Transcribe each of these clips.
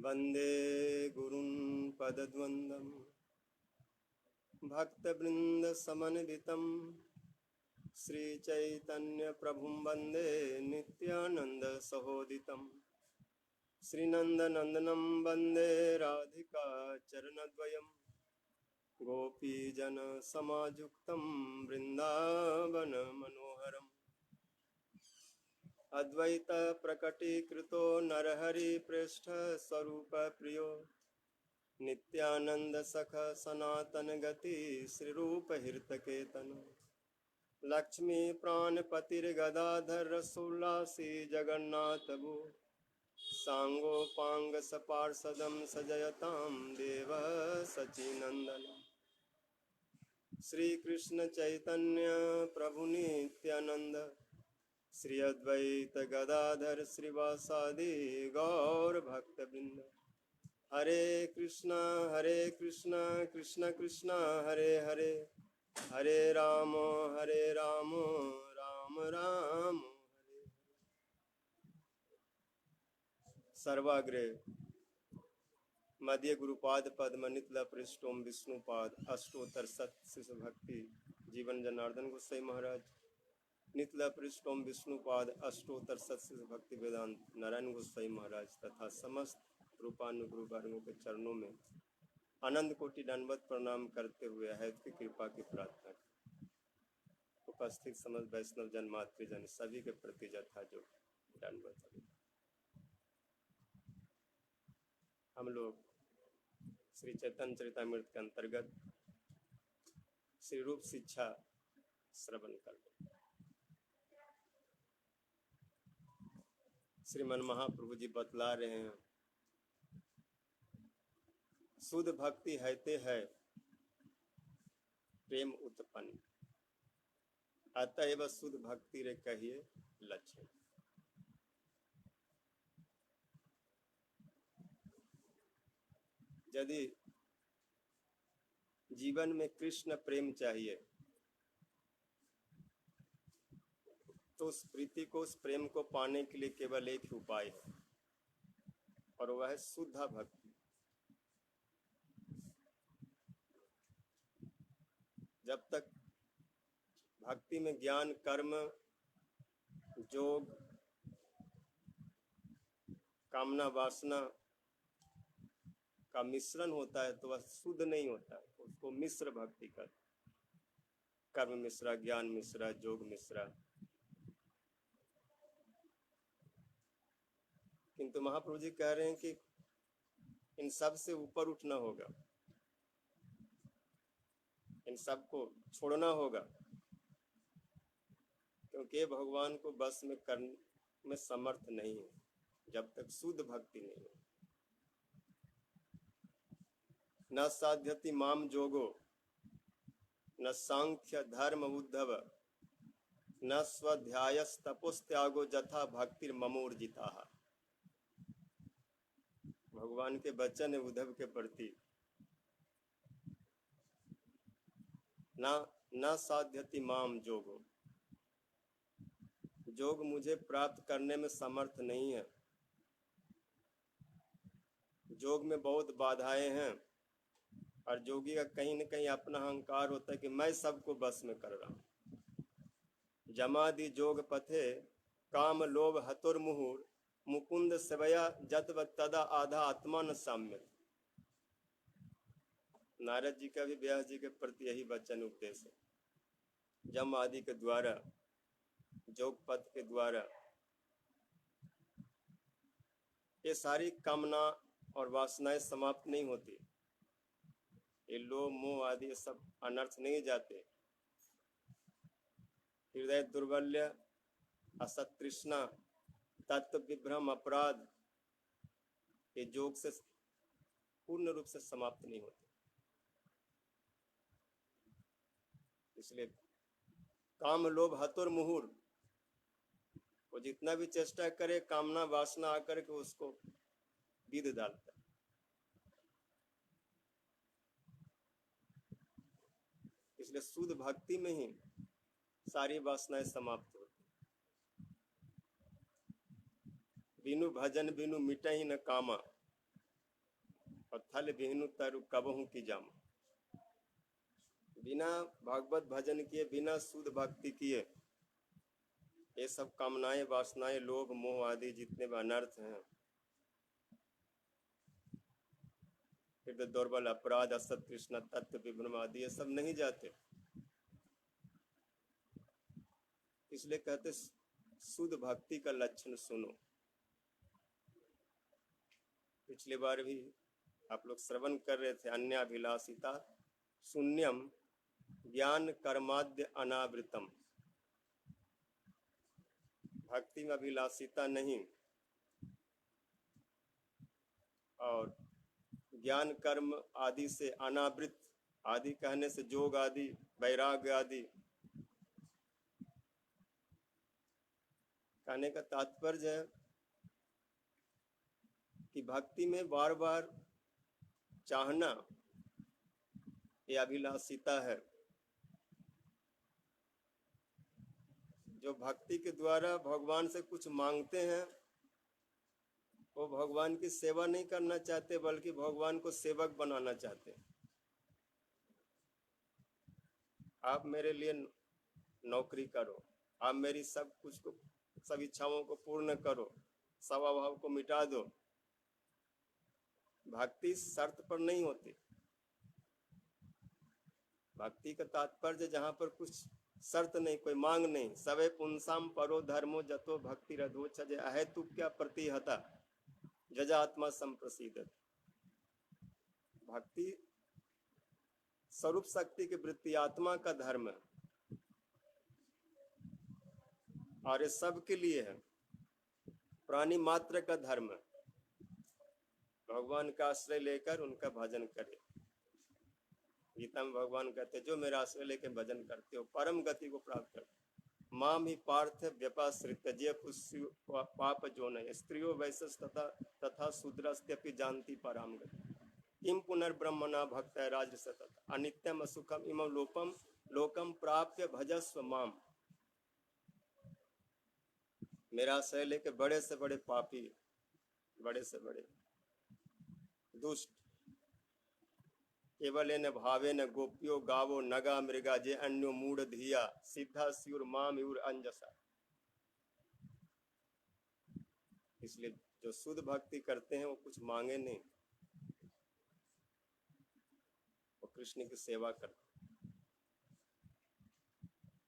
वंदे गुरुं पदद्वन्द्वं भक्तवृन्दसमन्वितं श्रीचैतन्यप्रभुं वन्दे नित्यानन्दसहोदितं श्रीनन्दनन्दनं वन्दे राधिका चरणद्वयं गोपीजनसमायुक्तं वृन्दावनमनोहरम् अद्वैत प्रकटीकृतो नरहरिपृष्ठ स्वरूप प्रियो नित्यानंद सख सनातन गति श्रीरूप हृतकेतन लक्ष्मी प्राणपतिर्गदाधर रसोल्लासी जगन्नाथ भो सांगोपांग सपार्षदं सजयतां देव सचिनंदन श्री कृष्ण चैतन्य प्रभु नित्यानंद श्री अद्वैत गदाधर श्रीवासादि गौर भक्तवृंद हरे कृष्णा कृष्ण कृष्ण हरे हरे हरे राम राम राम हरे सर्वाग्रे मध्य गुरुपाद पद्म नितला पृष्ठोम विष्णुपाद अष्टोत्तर सत शिशु भक्ति जीवन जनार्दन गोसाई महाराज नितला पृष्ठोम विष्णुपाद अष्टोत्तर सत्य भक्ति वेदांत नारायण गोसाई महाराज तथा समस्त रूपानुग्रह वर्गों के चरणों में आनंद कोटि दंडवत प्रणाम करते हुए अहद की कृपा की प्रार्थना। उपस्थित समस्त वैष्णव जन मातृजन सभी के प्रति जथा जो दंडवत। हम लोग श्री चैतन्य चरितामृत के अंतर्गत श्री रूप शिक्षा श्रवण कर रहे। श्रीमन महाप्रभु जी बतला रहे हैं शुद्ध भक्ति हैते है प्रेम उत्पन्न अतएव शुद्ध भक्ति रे कहिए लक्षण। यदि जीवन में कृष्ण प्रेम चाहिए तो उस प्रीति को उस प्रेम को पाने के लिए केवल एक ही उपाय है और वह है शुद्ध भक्ति। जब तक भक्ति में ज्ञान कर्म योग कामना वासना का मिश्रण होता है तो वह शुद्ध नहीं होता है, उसको मिश्र भक्ति कर कर्म मिश्रा ज्ञान मिश्रा योग मिश्रा। किंतु महाप्रभु जी कह रहे हैं कि इन सब से ऊपर उठना होगा, इन सब को छोड़ना होगा क्योंकि भगवान को बस में करने में समर्थ नहीं है जब तक शुद्ध भक्ति नहीं हो। न साध्यति माम जोगो न सांख्य धर्म उद्धव न स्वाध्यायस तपोस्त्यागो जथा भक्तिर ममोर्जिता। भगवान के वचन है उद्धव के प्रति, न साध्यति माम जोगो, योग मुझे प्राप्त करने में समर्थ नहीं है। योग में बहुत बाधाएं हैं और योगी का कहीं न कहीं अपना अहंकार होता है कि मैं सबको बस में कर रहा हूं। जमादि जोग पथे काम लोभ हतुर मुहुर मुकुंद सेवया जतव तदा आधा आत्मा न साम्य। नारद जी का भी व्यास जी के प्रति यही वचन उपदेश है। जम आदि के द्वारा योग पथ के द्वारा ये सारी कामना और वासनाएं समाप्त नहीं होती, ये लोभ मोह आदि सब अनर्थ नहीं जाते। हृदय दुर्बल्य असत तृष्णा तत्व विभ्रम अपराध ये योग से पूर्ण रूप से समाप्त नहीं होते। इसलिए काम लोभ हतुर मुहुर, वो जितना भी चेष्टा करे कामना वासना आकर के उसको विध डालता है। इसलिए शुद्ध भक्ति में ही सारी वासनाएं समाप्त होती। बिनु भजन बिनु मिटहि न कामा, और थल बिहनु तरु कबहू की जाम। बिना भागवत भजन किए, बिना शुद्ध भक्ति किए, ये सब कामनाएं, वासनाएं, लोभ, मोह आदि जितने भी अनर्थ हैं, फिर दुर्बल, अपराध, असत, तृष्णा, तत्व विभ्रम आदि, ये सब नहीं जाते। इसलिए कहते शुद्ध भक्ति का लक्षण सुनो। पिछली बार भी आप लोग श्रवण कर रहे थे, अन्याभिलाषिता शून्यम ज्ञान कर्माद्य अनावृतम। भक्ति में अभिलाषिता नहीं और ज्ञान कर्म आदि से अनावृत, आदि कहने से जोग आदि, वैराग्य आदि। कहने का तात्पर्य है कि भक्ति में बार बार चाहना ये अभिलाषिता है। जो भक्ति के द्वारा भगवान से कुछ मांगते हैं, वो भगवान की सेवा नहीं करना चाहते, बल्कि भगवान को सेवक बनाना चाहते हैं। आप मेरे लिए नौकरी करो, आप मेरी सब कुछ को, सब इच्छाओं को पूर्ण करो, सब अभाव को मिटा दो। भक्ति शर्त पर नहीं होती। भक्ति का तात्पर्य जहाँ पर कुछ शर्त नहीं, कोई मांग नहीं। सवे पुंसाम परो धर्मो जतो भक्ति रधोच अहेतु क्या प्रतिहता जजा आत्मा संप्रसिद्ध। भक्ति स्वरूप शक्ति की वृत्ति, आत्मा का धर्म है और ये सबके लिए है, प्राणी मात्र का धर्म है। भगवान का आश्रय लेकर उनका भजन करे। गीता में भगवान कहते जो मेरा आश्रय लेकर भजन करते हो परम गति को प्राप्त करते। माम ही पार्थ व्यपाश्रित जे पाप जो न स्त्रियो वैश्य तथा शूद्रस्त्यपि जानती पराम गति किम पुनर्ब्रह्मणा भक्त राज सतत अनित्यम असुखम इमं लोकम प्राप्य भजस्व माम। मेरा आश्रय लेके बड़े से बड़े पापी, बड़े से बड़े दुष्ट, केवल न भावे न गोप्यो गावो नगा मृगा जे अन्यो मूढ़ धिया सिद्धा स्युर माम युर अंजसा। इसलिए जो शुद्ध भक्ति करते हैं वो कुछ मांगे नहीं, वो कृष्ण की सेवा करते हैं।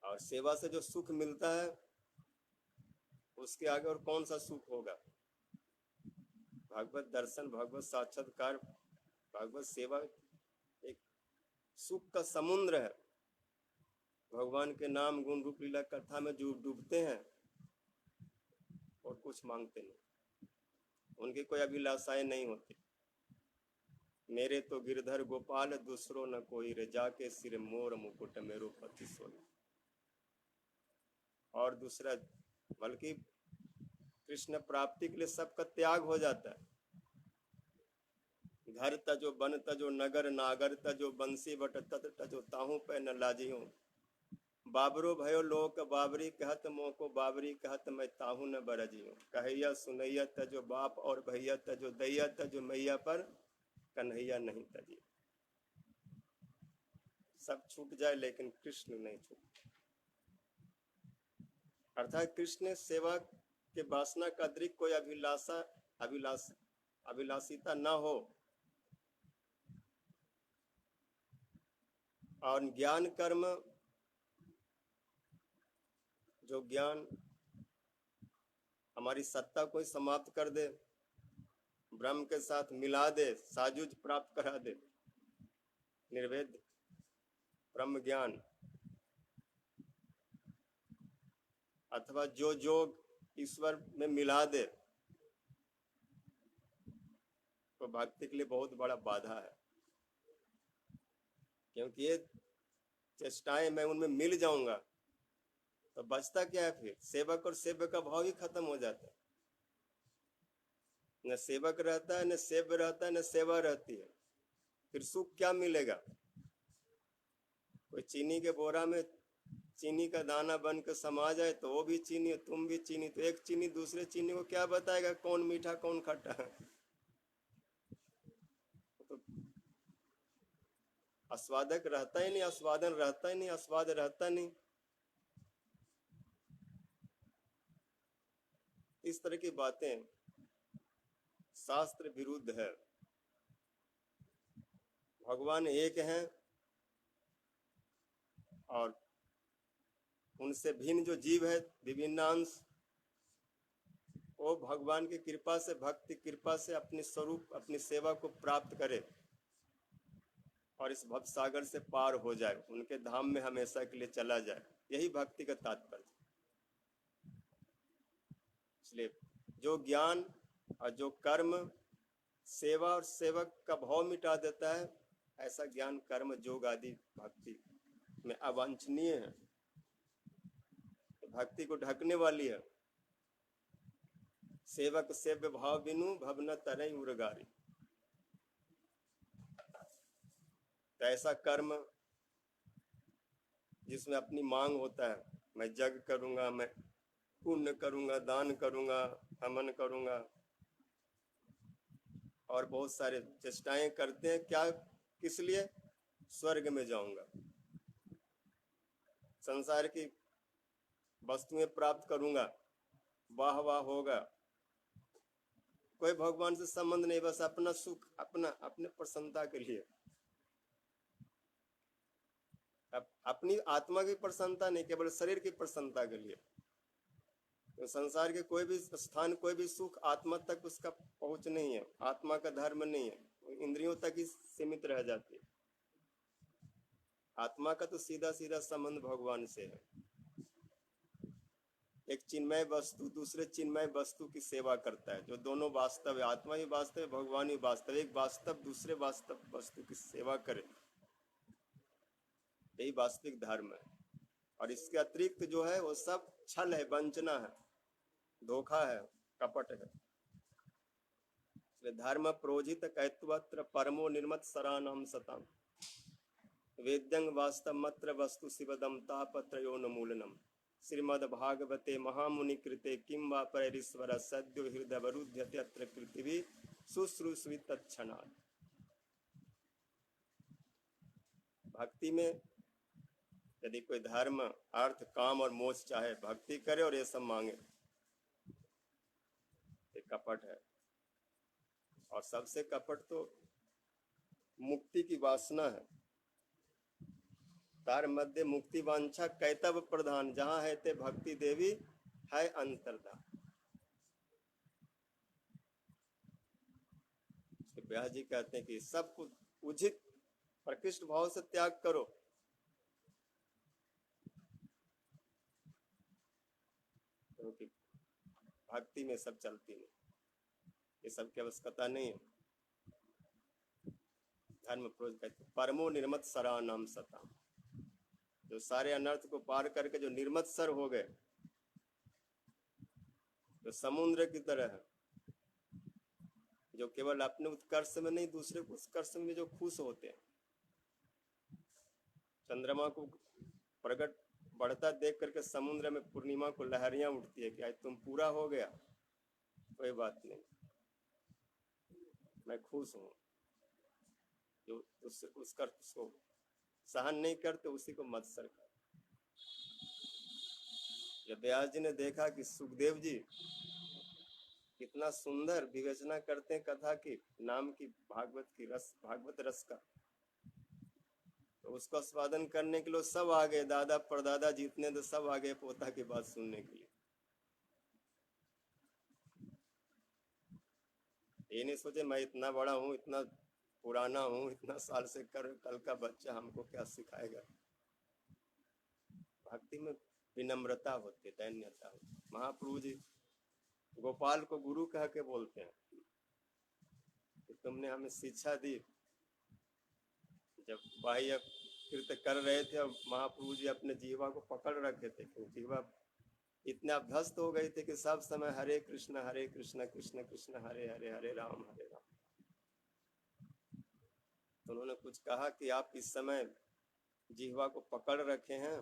और सेवा से जो सुख मिलता है उसके आगे और कौन सा सुख होगा। भागवत दर्शन, भागवत साक्षात्कार, भागवत सेवा एक सुख का समुद्र है। भगवान के नाम गुण रूप लीला कथा में जो डूबते हैं और कुछ मांगते नहीं, उनकी कोई अभिलाषाएं नहीं होती। मेरे तो गिरधर गोपाल दूसरो न कोई रे जाके सिर मोर मुकुट मेरो पति सोई। और दूसरा, बल्कि कृष्ण प्राप्ति के लिए सबका त्याग हो जाता है। घर तजो बन तजो नगर नागर तजो बंसी बट तत तजो ताहू पे न लाजियो बाबरो भयो लोक बाबरी कहत मोह को बाबरी कहत मैं ताहू न बरजियो कहैया सुनैया तजो बाप और भैया तजो दैया तजो मैया पर कन्हैया नहीं तजियो। सब छूट जाए लेकिन कृष्ण नहीं छूट। अर्थात कृष्ण सेवा के वासना का अतिरिक्त कोई अभिलाषिता न हो। और ज्ञान कर्म, जो ज्ञान हमारी सत्ता को समाप्त कर दे, ब्रह्म के साथ मिला दे, साजुज प्राप्त करा दे, निर्वेद ब्रह्म ज्ञान, अथवा जो जोग ईश्वर में मिला दे, तो भक्ति के लिए बहुत बड़ा बाधा है। क्योंकि ये चेष्टाएं मैं उनमें मिल जाऊंगा तो बचता क्या है? फिर सेवक और सेव्य का भाव ही खत्म हो जाता है। न सेवक रहता है, न सेव्य रहता है, न सेवा रहती है। फिर सुख क्या मिलेगा? कोई चीनी के बोरा में चीनी का दाना बन के समा जाए तो वो भी चीनी, तुम भी चीनी, तो एक चीनी दूसरे चीनी को क्या बताएगा कौन मीठा कौन खट्टा है? आस्वादक रहता ही नहीं, आस्वादन रहता ही नहीं, आस्वाद रहता नहीं। इस तरह की बातें शास्त्र विरुद्ध है। भगवान एक हैं और उनसे भिन्न जो जीव है विभिन्न अंश, वो भगवान की कृपा से, भक्ति कृपा से अपने स्वरूप, अपनी सेवा को प्राप्त करे और इस भव सागर से पार हो जाए, उनके धाम में हमेशा के लिए चला जाए। यही भक्ति का तात्पर्य। इसलिए जो ज्ञान और जो कर्म सेवा और सेवक का भाव मिटा देता है, ऐसा ज्ञान कर्म योग आदि भक्ति में अवांछनीय है, भक्ति को ढकने वाली है। सेवक सेव्य भाव बिनु भव न तरई उरगारी। तो ऐसा कर्म जिसमें अपनी मांग होता है, मैं जग करूंगा, मैं पुण्य करूंगा, दान करूंगा, हवन करूंगा और बहुत सारे चेष्टाएं करते हैं। क्या, किस लिए? स्वर्ग में जाऊंगा, संसार की वस्तुएं प्राप्त करूंगा, वाह वाह होगा। कोई भगवान से संबंध नहीं, बस अपना सुख, अपने प्रसन्नता के लिए, अपनी आत्मा की प्रसन्नता नहीं, केवल शरीर की प्रसन्नता के लिए। तो संसार के कोई भी स्थान, कोई भी सुख आत्मा तक उसका पहुंच नहीं है, आत्मा का धर्म नहीं है, इंद्रियों तक ही सीमित रह जाती है। आत्मा का तो सीधा सीधा संबंध भगवान से है। एक चिन्मय वस्तु दूसरे चिन्मय वस्तु की सेवा करता है, जो दोनों वास्तव है, आत्मा ही वास्तव है, भगवान ही वास्तव। एक वास्तव दूसरे वास्तव वस्तु की सेवा करे, यही वास्तविक धर्म है। और इसके अतिरिक्त जो है वो सब छल है, वंचना है, धोखा है, कपट है। धर्म प्रोजित कैत्वत्र परमो निर्मत सरानम सतम वेद्यं वास्तवमत्र वस्तु शिवदम तापत्रयोन्मूलनम श्रीमद् भागवते महामुनि कृते किं वा परैरीश्वर सद्यो हृदय वरुध्यते अत्र पृथ्वी शुश्रूषवी तत्क्षणात्। भक्ति में यदि कोई धर्म, अर्थ, काम और मोक्ष चाहे, भक्ति करे और ये सब मांगे, ये कपट है। और सबसे कपट तो मुक्ति की वासना है। तार मध्य मुक्ति वांछा कैतव प्रधान, जहां है ते भक्ति देवी है अंतर्धान। व्यास जी कहते हैं कि सब कुछ उचित प्रकृष्ट भाव से त्याग करो, क्योंकि भक्ति में सब चलती नहीं, ये सब की आवश्यकता नहीं है। धर्म प्रोज परमो निर्मत सरा नाम सता, जो सारे अनर्थ को पार करके जो निर्मत सर हो गए, जो समुद्र की तरह है, जो केवल अपने उत्कर्ष में नहीं दूसरे को उत्कर्ष में जो खुश होते हैं। चंद्रमा को प्रकट बढ़ता देख करके समुद्र में पूर्णिमा को लहरियां उठती है कि आज तुम पूरा हो गया, कोई बात नहीं, मैं खुश हूं। जो उसका उसको सहन नहीं करते उसी को मत्सर कर। जब व्यास जी ने देखा कि सुखदेव जी कितना सुंदर विवेचना करते हैं कथा की, नाम की, भागवत की रस, भागवत रस का, तो उसका स्वादन करने के लिए सब आ गए, दादा परदादा जितने तो सब आ गए पोता की बात सुनने के लिए। ये नहीं सोचे मैं इतना बड़ा हूँ, इतना पुराना हूँ, इतना साल से कर, कल का बच्चा हमको क्या सिखाएगा। भक्ति में विनम्रता होती है, दैन्यता होती है। महाप्रभु जी गोपाल को गुरु कह के बोलते हैं कि तुमने हमें शिक्षा दी। जब बाह्य कृत्य कर रहे थे और महाप्रभु जी अपने जीवा को पकड़ रखे थे, क्योंकि जीवा इतने अभ्यस्त हो गए थे कि सब समय हरे कृष्ण कृष्ण कृष्ण हरे हरे, हरे राम हरे राम। तो उन्होंने कुछ कहा कि आप इस समय जीवा को पकड़ रखे हैं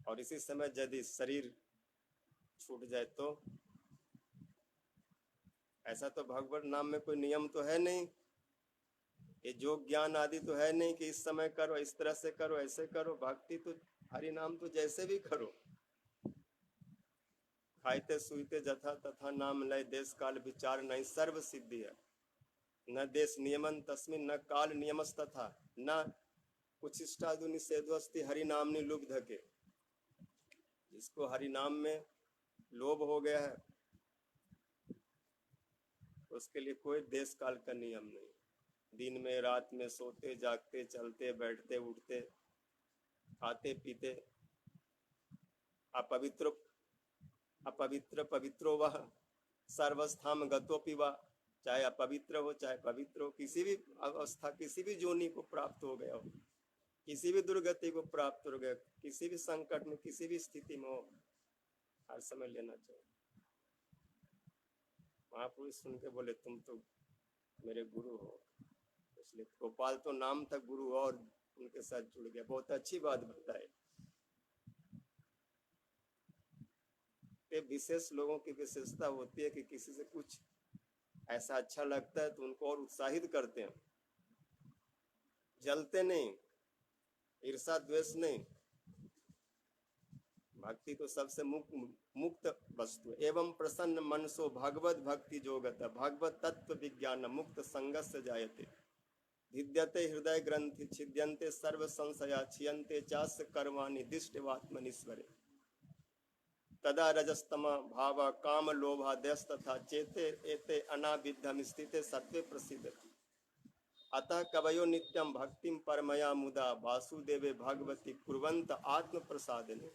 और इसी समय यदि शरीर छूट जाए तो, ऐसा तो भगवत नाम में कोई नियम तो है नहीं ये योग ज्ञान आदि तो है नहीं कि इस समय करो, इस तरह से करो, ऐसे करो। भक्ति तो हरि नाम तो जैसे भी करो। खाइते सुईते जथा तथा नाम लय, देश काल विचार नहीं सर्व सिद्धि है। न देश नियमन तस्मिन न काल नियमस तथा न उच्छिष्टादु निषेधोस्ति हरि नामनि लुब्ध के। जिसको हरि नाम में लोभ हो गया है उसके लिए कोई देश काल का नियम नहीं। दिन में रात में सोते जागते चलते बैठते उठते खाते पीते अपवित्र अपवित्र पवित्रो वह सर्वस्थाम गतोपि वह, चाहे अपवित्र हो चाहे पवित्र हो, किसी भी अवस्था किसी भी जोनि को प्राप्त हो गया हो, किसी भी दुर्गति को प्राप्त हो गया, किसी भी संकट में किसी भी स्थिति में हो, हर समय लेना चाहिए। महापुरुष सुन के बोले तुम तो मेरे गुरु हो, इसलिए गोपाल तो नाम था गुरु और उनके साथ जुड़ गया। बहुत अच्छी बात बताए। विशेष लोगों की विशेषता होती है कि किसी से कुछ ऐसा अच्छा लगता है तो उनको और उत्साहित करते हैं, जलते नहीं, ईर्षा द्वेष नहीं। भक्ति तो सबसे मुक्त वस्तु। एवं प्रसन्न मनसो भगवत भक्ति जोगत भगवत तत्व विज्ञान मुक्त संगस्य जायते भिद्यते हृदय ग्रंथि छिद्यन्ते सर्व संशया छियन्ते चास्य कर्माणि दिष्टवात्मनीश्वरे तदा रजस्तम भाव काम लोभादयस् तथा चेते एते अनाविद्धम स्थिते सत्वे प्रसिद्धति। अतः कवयो नित्यं भक्तिं परमया मुदा वासुदेवे भगवती कुर्वन्त आत्म प्रसादिने।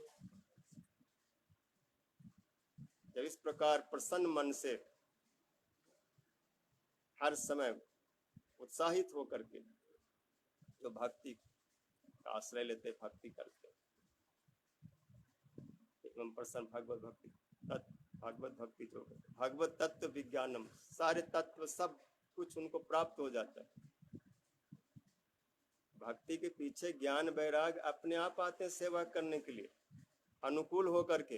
जब इस प्रकार प्रसन्न मन से हर समय उत्साहित होकर के जो भक्ति का आश्रय लेते भक्ति करते एवं प्रसन्न भगवत भक्ति भगवत भक्ति जो भगवत तत्व विज्ञानम, सारे तत्व सब कुछ उनको प्राप्त हो जाता है। भक्ति के पीछे ज्ञान वैराग अपने आप आते हैं सेवा करने के लिए, अनुकूल होकर के।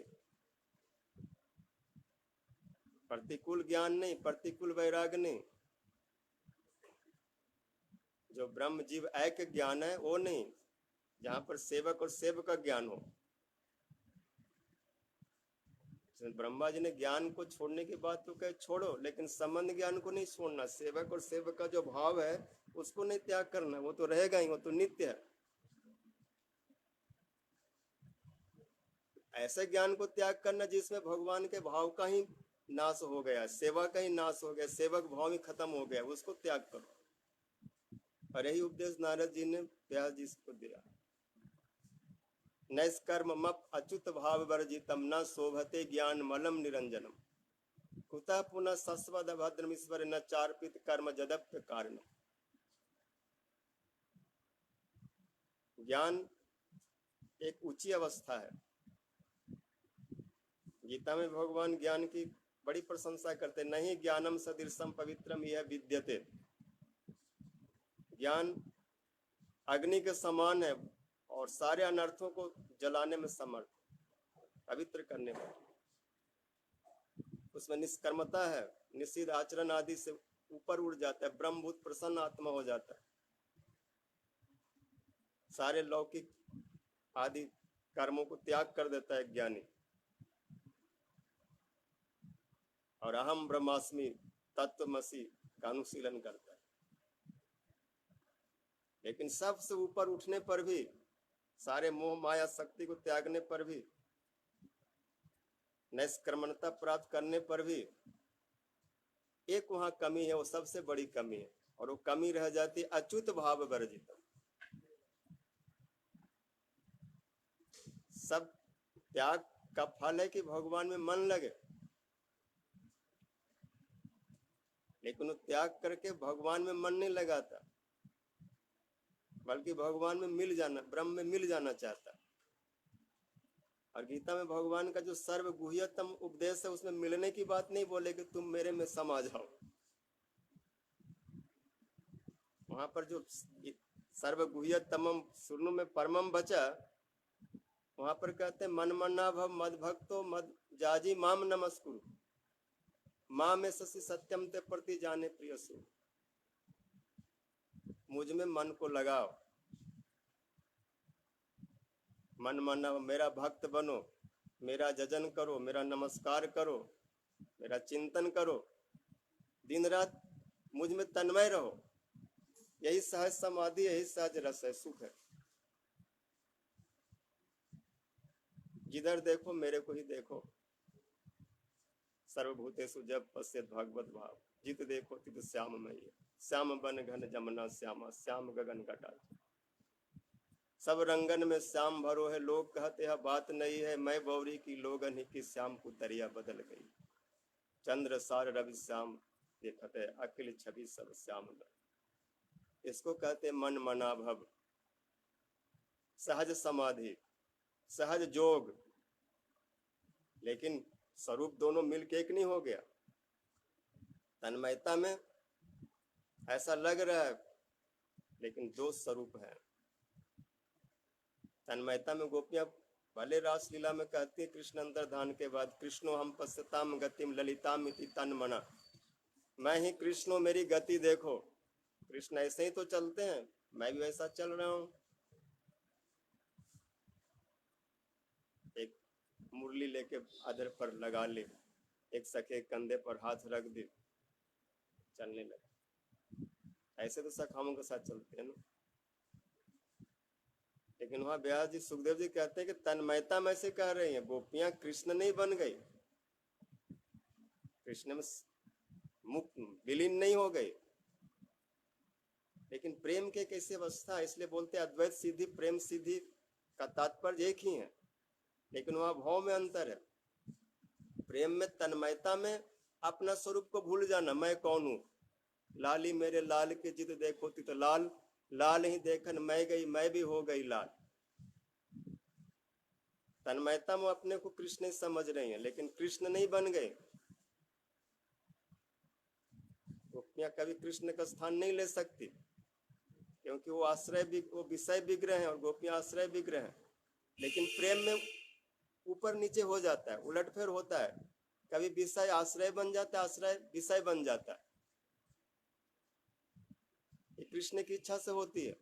प्रतिकूल ज्ञान नहीं, प्रतिकूल वैराग नहीं। जो ब्रह्म जीव ऐक्य ज्ञान है वो नहीं, जहां पर सेवक और सेवक का ज्ञान हो। ब्रह्मा जी ने ज्ञान को छोड़ने की बात तो कहे छोड़ो, लेकिन संबंध ज्ञान को नहीं छोड़ना। सेवक और सेवक का जो भाव है उसको नहीं त्याग करना, वो तो रहेगा ही, वो तो नित्य है। ऐसे ज्ञान को त्याग करना जिसमें भगवान के भाव का ही नाश हो गया, सेवा का ही नाश हो गया, सेवक भाव ही खत्म हो गया, उसको त्याग करो। और यही उपदेश नारद जी ने व्यास जी को दिया। नैष्कर्म मप अच्युत भाव वर्जितम न शोभते ज्ञान मलम निरंजनम कुतः पुनः सस्वद भद्रमीश्वर न चार्पित कर्म जदप्य कारण। ज्ञान एक ऊंची अवस्था है। गीता में भगवान ज्ञान की बड़ी प्रशंसा करते, नहीं ज्ञानम सदृशम पवित्रम यह विद्यते। ज्ञान अग्नि के समान है और सारे अनर्थों को जलाने में समर्थ, पवित्र करने में। उसमें निष्कर्मता है, निषिद्ध आचरण आदि से ऊपर उड़ जाता है, ब्रह्मभूत प्रसन्न आत्मा हो जाता है। सारे लौकिक आदि कर्मों को त्याग कर देता है ज्ञानी, और अहम ब्रह्मास्मि तत्वमसि का अनुशीलन करता है। लेकिन सबसे ऊपर उठने पर भी, सारे मोह माया शक्ति को त्यागने पर भी, निष्कर्मणता प्राप्त करने पर भी एक वहां कमी है, वो सबसे बड़ी कमी है, और वो कमी रह जाती है अच्युत भाव वर्जित। सब त्याग का फल है कि भगवान में मन लगे, लेकिन वो त्याग करके भगवान में मन नहीं लगाता, बल्कि भगवान में मिल जाना, ब्रह्म में मिल जाना चाहता। और गीता में भगवान का जो सर्वगुह्यतम उपदेश है उसमें मिलने की बात नहीं बोले कि तुम मेरे में समा जाओ। वहां पर जो सर्वगुह्यतम सुरनु में परमम बचा, वहां पर कहते हैं मन मन्ना भव मद भक्तो मद जाजी माम नमस्कुरु माँ में शशि सत्यम ते प्रति जाने प्रिय सु। मुझ में मन को लगाओ, मन माना मेरा भक्त बनो, मेरा जजन करो, मेरा नमस्कार करो, मेरा चिंतन करो, दिन रात मुझ में तन्मय रहो। यही सहज समाधि, यही सहज रस है, सुख है। जिधर देखो मेरे को ही देखो। सर्वभूतेषु जब पश्येत् भगवत भाव, जित देखो तित श्याम मई। श्याम बन घन जमुना श्यामा, श्याम गगन घटा। सब रंगन में श्याम भरो है, लोग कहते हैं बात नहीं है। मैं बौरी की लोगन ही की, श्याम को दरिया बदल गई। चंद्र सार रवि श्याम देखते, अखिल छवि सब श्याम। इसको कहते मन मना भव, सहज समाधि, सहज जोग। लेकिन स्वरूप दोनों मिलके एक नहीं हो गया। तन्मयता में ऐसा लग रहा है, लेकिन दो स्वरूप है। तन्मयता में गोपियां भले रासलीला में कहती है कृष्ण अंतर्धान के बाद, कृष्णो हम पश्यताम गतिम ललिताम इति तन मना। मैं ही कृष्णो, मेरी गति देखो। कृष्ण ऐसे ही तो चलते हैं, मैं भी वैसा चल रहा हूं। एक मुरली लेके अधर पर लगा ले, एक सखे कंधे पर हाथ रख दे, चलने लगे। ऐसे तो सखाओं के साथ चलते हैं ना। लेकिन वहां व्यास जी, सुखदेव जी कहते हैं कि तन्मयता में से कह रही हैं, गोपियां कृष्ण नहीं बन गई, कृष्ण में मुक्त विलीन नहीं हो गई। लेकिन प्रेम के कैसी अवस्था, इसलिए बोलते अद्वैत सिद्धि प्रेम सिद्धि का तात्पर्य एक ही है, लेकिन वहां भाव में अंतर है। प्रेम में तन्मयता में अपना स्वरूप को भूल जाना, मैं कौन हूं। लाली मेरे लाल के जित देखो तित लाल, लाल ही देखन मैं गई, मैं भी हो गई लाल। तन्मयता में अपने को कृष्ण ही समझ रही हैं, लेकिन कृष्ण नहीं बन गए। गोपियां कभी कृष्ण का स्थान नहीं ले सकती, क्योंकि वो आश्रय भी, वो विषय विग्रह है और गोपियां आश्रय विग्रह है। लेकिन प्रेम में ऊपर नीचे हो जाता है, उलटफेर होता है। कभी विषय आश्रय बन जाता है, आश्रय विषय बन जाता है। ये कृष्ण की इच्छा से होती है।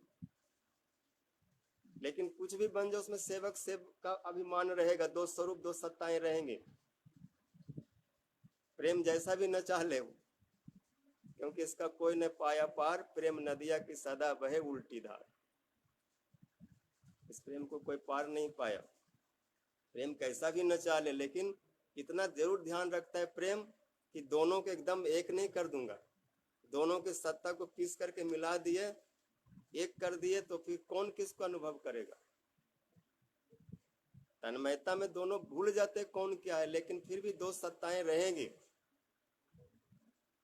लेकिन कुछ भी बन जाए, उसमें सेवक सेवक का अभिमान रहेगा, दो स्वरूप दो सत्ताएं रहेंगे। प्रेम जैसा भी न चाह ले, क्योंकि इसका कोई न पाया पार, प्रेम नदिया की सदा बहे उल्टी धार। इस प्रेम को कोई पार नहीं पाया। प्रेम कैसा भी न चाह ले, लेकिन इतना जरूर ध्यान रखता है प्रेम कि दोनों को एकदम एक नहीं कर दूंगा। दोनों की सत्ता को पीस करके मिला दिए, एक कर दिए, तो फिर कौन किसको अनुभव करेगा। तन्मयता में दोनों भूल जाते कौन क्या है, लेकिन फिर भी दो सत्ताएं रहेंगी।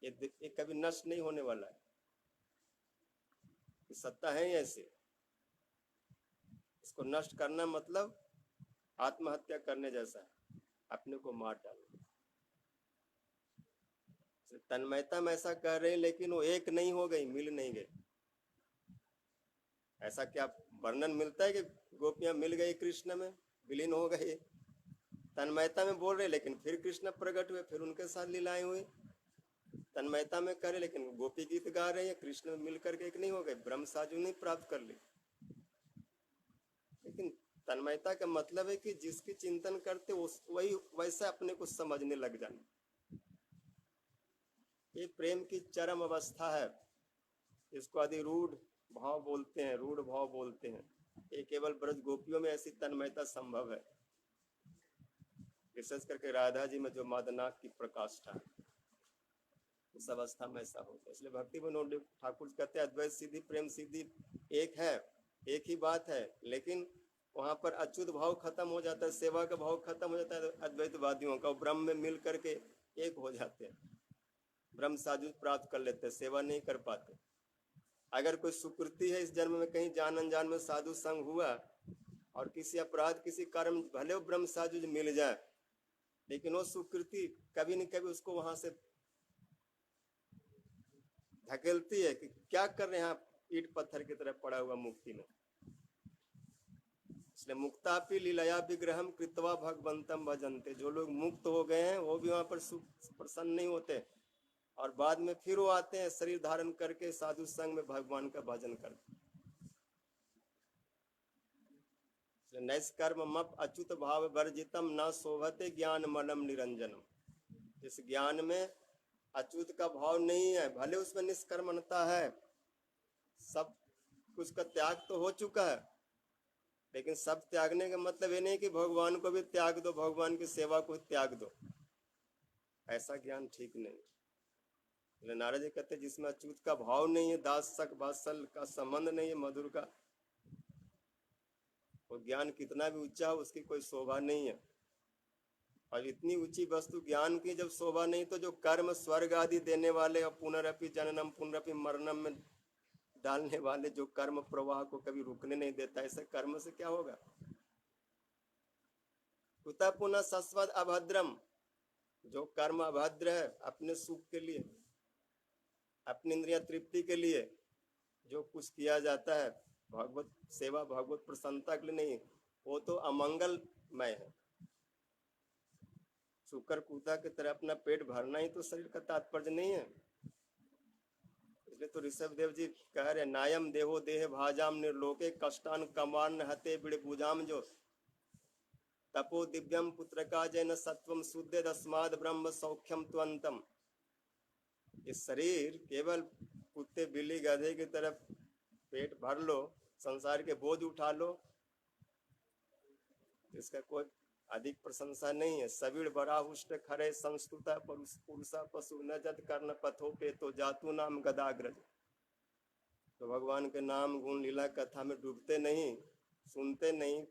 ये कभी नष्ट नहीं होने वाला है। सत्ता है ऐसे, इसको नष्ट करना मतलब आत्महत्या करने जैसा है, अपने को मार डालना। तन्मयता में ऐसा कह रहे हैं, लेकिन वो एक नहीं हो गई, मिल नहीं गई। ऐसा क्या वर्णन मिलता है कि गोपियां मिल गई कृष्ण में, विलीन हो गई। तन्मयता में बोल रहे, लेकिन फिर कृष्ण प्रकट हुए, फिर उनके साथ लीलाएं हुई। तन्मयता में करे, लेकिन गोपी गीत गा रहे हैं, कृष्ण में मिलकर के एक नहीं हो गए, ब्रह्म साजु नहीं प्राप्त कर ली। लेकिन तन्मयता का मतलब है कि जिसकी चिंतन करते वही वैसा अपने को समझने लग जाना। ये प्रेम की चरम अवस्था है। इसको अधिरूढ़ भाव बोलते हैं, रूढ़ भाव बोलते हैं। ये केवल ब्रज गोपियों में ऐसी तन्मयता संभव है, विशेष करके राधा जी में जो मादनाक की प्रकाष्ठा है, उस अवस्था में ऐसा होता है। इसलिए भक्ति विनोद ठाकुर कहते हैं अद्वैत सिद्धि प्रेम सिद्धि एक है, एक ही बात है। लेकिन वहां पर अच्युत भाव खत्म हो जाता है, सेवा का भाव खत्म हो जाता है अद्वैतवादियों का। ब्रह्म में मिल करके एक हो जाते हैं, ब्रह्म साजु प्राप्त कर लेते हैं, सेवा नहीं कर पाते। अगर कोई सुकृति है इस जन्म में, कहीं जान अनजान में साधु संग हुआ और किसी अपराध किसी कारण भले वो ब्रह्म साजु मिल जाए, लेकिन वो सुकृति कभी न कभी उसको वहां से धकेलती है कि क्या कर रहे हैं आप, ईट पत्थर की तरह पड़ा हुआ मुक्ति में। इसलिए मुक्तापि लीलया विग्रहम कृत्वा भगवंतम भजन्ते। जो लोग मुक्त हो गए हैं वो भी वहां पर प्रसन्न नहीं होते, और बाद में फिर वो आते हैं शरीर धारण करके साधु संग में भगवान का भजन करते। नैष्कर्म मप अच्युत भाव वर्जितम न शोभते ज्ञान मलम निरंजनम। इस ज्ञान में अच्युत का भाव नहीं है, भले उसमें निष्कर्मणता है, सब कुछ का त्याग तो हो चुका है, लेकिन सब त्यागने का मतलब ये नहीं कि भगवान को भी त्याग दो, भगवान की सेवा को त्याग दो, ऐसा ज्ञान ठीक नहीं। नारद जी कहते जिसमें अच्युत का भाव नहीं है, दास सक वात्सल का संबंध नहीं है, मधुर का, वो ज्ञान कितना भी ऊंचा हो उसकी कोई शोभा नहीं है। और इतनी ऊंची वस्तु ज्ञान की जब शोभा नहीं, तो जो कर्म स्वर्ग आदि देने वाले और पुनरअपि जननम पुनरअपि मरणम में डालने वाले जो कर्म प्रवाह को कभी रुकने नहीं देता, ऐसे कर्म से क्या होगा। कुतः पुनः सस्वद अभद्रम, जो कर्म अभद्र है, अपने सुख के लिए, अपनी इंद्रिय तृप्ति के लिए जो कुछ किया जाता है, भगवत सेवा भगवत प्रसन्नता के लिए नहीं, वो तो अमंगलमय है। शुकर कूता की तरह अपना पेट भरना ही तो शरीर का तात्पर्य नहीं है। इसलिए तो ऋषभ देव जी कह रहे नायम देहो देह भाजाम निर्लोके कष्टान कमान हते बिड़ बुजाम जो तपो दिव्यम पुत्र का जैन सत्वम शुद्ध दस्माद ब्रह्म सौख्यम त्वंतम। ये शरीर केवल कुत्ते बिल्ली गधे की तरफ पेट भर लो, संसार के बोझ उठा लो, इसका कोई अधिक प्रशंसा नहीं है। सबीड़ बड़ा हुष्ट खरे संस्तुता पुरुषा पशु न जद कर्ण पथो पे तो जातु नाम गदाग्रज। तो भगवान के नाम गुण लीला कथा में डूबते नहीं, सुनते नहीं,